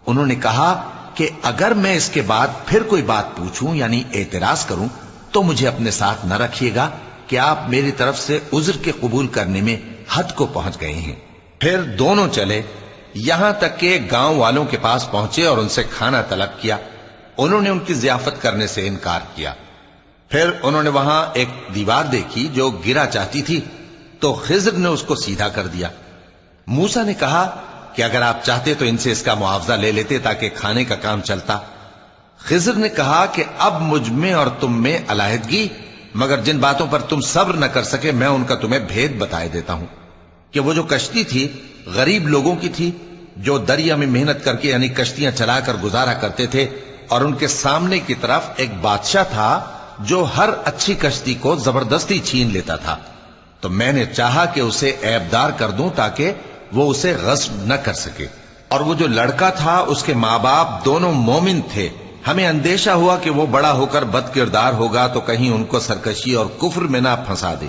انہوں نے کہا کہ اگر میں اس کے بعد پھر کوئی بات پوچھوں یعنی اعتراض کروں تو مجھے اپنے ساتھ نہ رکھیے گا کہ آپ میری طرف سے عذر کے قبول کرنے میں حد کو پہنچ گئے ہیں۔ پھر دونوں چلے، یہاں تک کہ گاؤں والوں کے پاس پہنچے اور ان سے کھانا طلب کیا۔ انہوں نے ان کی ضیافت کرنے سے انکار کیا۔ پھر انہوں نے وہاں ایک دیوار دیکھی جو گرا چاہتی تھی، تو خضر نے اس کو سیدھا کر دیا۔ موسیٰ نے کہا کہ اگر آپ چاہتے تو ان سے اس کا معاوضہ لے لیتے تاکہ کھانے کا کام چلتا۔ خضر نے کہا کہ اب مجھ میں اور تم میں علیحدگی، مگر جن باتوں پر تم صبر نہ کر سکے میں ان کا تمہیں بھید بتائے دیتا ہوں کہ وہ جو کشتی تھی غریب لوگوں کی تھی جو دریا میں محنت کر کے یعنی کشتیاں چلا کر گزارا کرتے تھے، اور ان کے سامنے کی طرف ایک بادشاہ تھا جو ہر اچھی کشتی کو زبردستی چھین لیتا تھا۔ تو میں نے چاہا کہ اسے عیبدار کر دوں تاکہ وہ اسے غصب نہ کر سکے، اور وہ جو لڑکا تھا اس کے ماں باپ دونوں مومن تھے۔ ہمیں اندیشہ ہوا کہ وہ بڑا ہو کر بد کردار ہوگا تو کہیں ان کو سرکشی اور کفر میں نہ پھنسا دے۔